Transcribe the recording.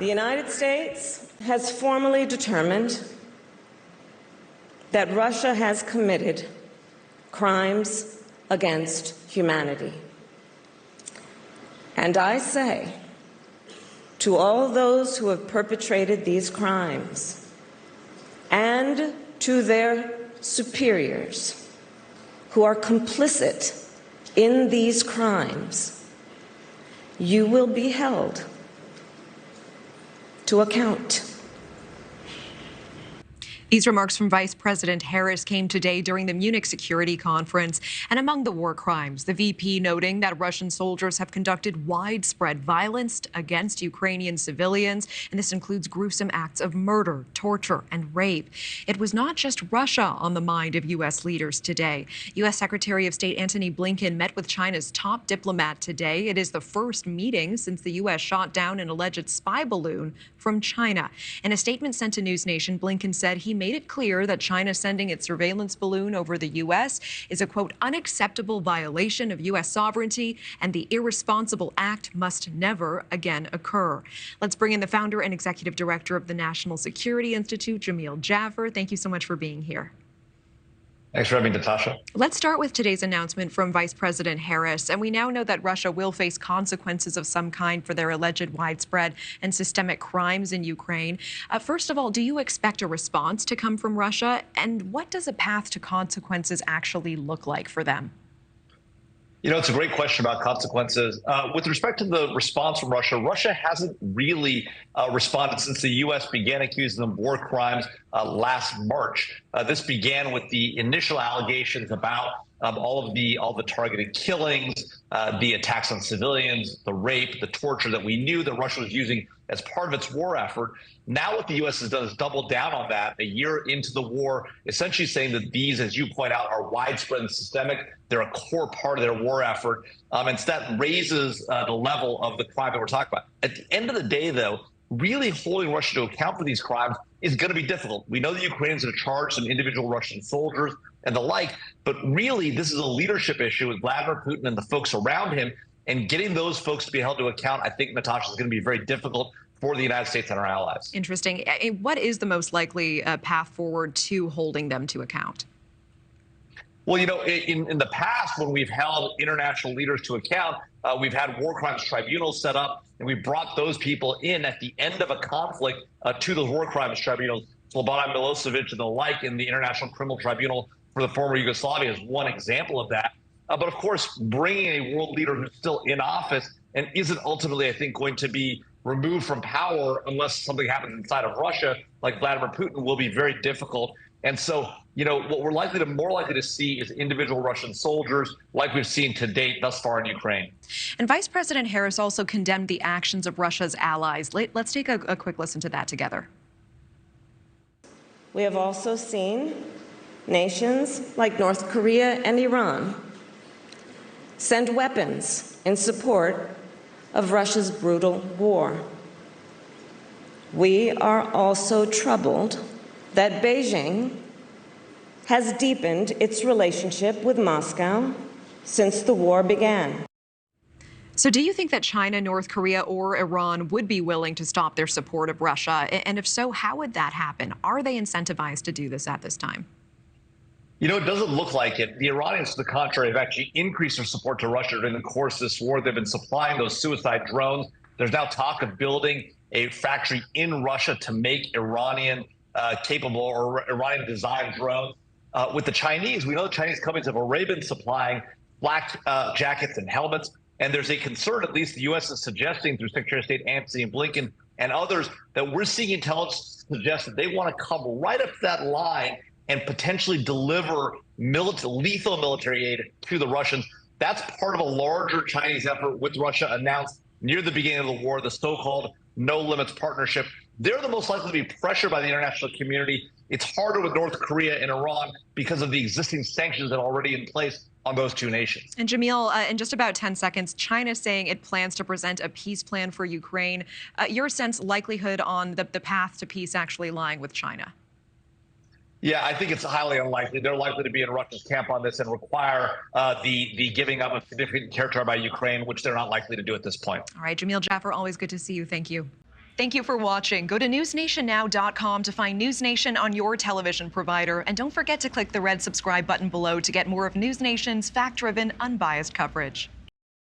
The United States has formally determined that Russia has committed crimes against humanity. And I say to all those who have perpetrated these crimes and to their superiors who are complicit in these crimes, you will be held to account. These remarks from Vice President Harris came today during the Munich Security Conference. And among the war crimes, the VP noting that Russian soldiers have conducted widespread violence against Ukrainian civilians, and this includes gruesome acts of murder, torture, and rape. It was not just Russia on the mind of U.S. leaders today. U.S. Secretary of State Antony Blinken met with China's top diplomat today. It is the first meeting since the U.S. shot down an alleged spy balloon from China. In a statement sent to NewsNation, Blinken said he made it clear that China sending its surveillance balloon over the U.S. is a, quote, unacceptable violation of U.S. sovereignty, and the irresponsible act must never again occur. Let's bring in the founder and executive director of the National Security Institute, Jamil Jaffer. Thank you so much for being here. Thanks for having me, Natasha. Let's start with today's announcement from Vice President Harris. And we now know that Russia will face consequences of some kind for their alleged widespread and systemic crimes in Ukraine. First of all, do you expect a response to come from Russia? And what does a path to consequences actually look like for them? You know, it's a great question about consequences. With respect to the response from Russia, Russia hasn't really responded since the U.S. began accusing them of war crimes last March. This began with the initial allegations about all the targeted killings, the attacks on civilians, the rape, the torture that we knew that Russia was using as part of its war effort. Now what the U.S. has done is double down on that a year into the war, essentially saying that these, as you point out, are widespread and systemic. They're a core part of their war effort. And so that raises the level of the crime that we're talking about. At the end of the day, though, really holding Russia to account for these crimes is going to be difficult. We know the Ukrainians have charged some individual Russian soldiers and the like, but really this is a leadership issue with Vladimir Putin and the folks around him, and getting those folks to be held to account, I think, Natasha, is going to be very difficult for the United States and our allies. Interesting. What is the most likely path forward to holding them to account? Well, you know, in the past, when we've held international leaders to account, we've had war crimes tribunals set up, and we brought those people in at the end of a conflict to those war crimes tribunals. Slobodan Milosevic and the like in the International Criminal Tribunal for the former Yugoslavia is one example of that. But of course, bringing a world leader who's still in office and isn't ultimately, I think, going to be removed from power unless something happens inside of Russia, like Vladimir Putin, will be very difficult. And so, you know, what we're more likely to see is individual Russian soldiers like we've seen to date thus far in Ukraine. And Vice President Harris also condemned the actions of Russia's allies. Let's take a quick listen to that together. We have also seen nations like North Korea and Iran send weapons in support of Russia's brutal war. We are also troubled that Beijing has deepened its relationship with Moscow since the war began. So do you think that China, North Korea, or Iran would be willing to stop their support of Russia? And if so, how would that happen? Are they incentivized to do this at this time? You know, it doesn't look like it. The Iranians, to the contrary, have actually increased their support to Russia during the course of this war. They've been supplying those suicide drones. There's now talk of building a factory in Russia to make Iranian capable or Iranian designed drones. With the Chinese, we know the Chinese companies have already been supplying flak jackets and helmets. And there's a concern, at least the U.S. is suggesting through Secretary of State Antony Blinken and others, that we're seeing intelligence suggest that they want to come right up to that line and potentially deliver lethal military aid to the Russians. That's part of a larger Chinese effort with Russia announced near the beginning of the war, the so-called No Limits Partnership. They're the most likely to be pressured by the international community. It's harder with North Korea and Iran because of the existing sanctions that are already in place on those two nations. And Jamil, in just about 10 seconds, China saying it plans to present a peace plan for Ukraine. Your sense, likelihood on the path to peace actually lying with China? Yeah, I think it's highly unlikely. They're likely to be in Russia's camp on this and require the giving up of significant territory by Ukraine, which they're not likely to do at this point. All right, Jamil Jaffer, always good to see you. Thank you. Thank you for watching. Go to newsnationnow.com to find NewsNation on your television provider. And don't forget to click the red subscribe button below to get more of NewsNation's fact-driven, unbiased coverage.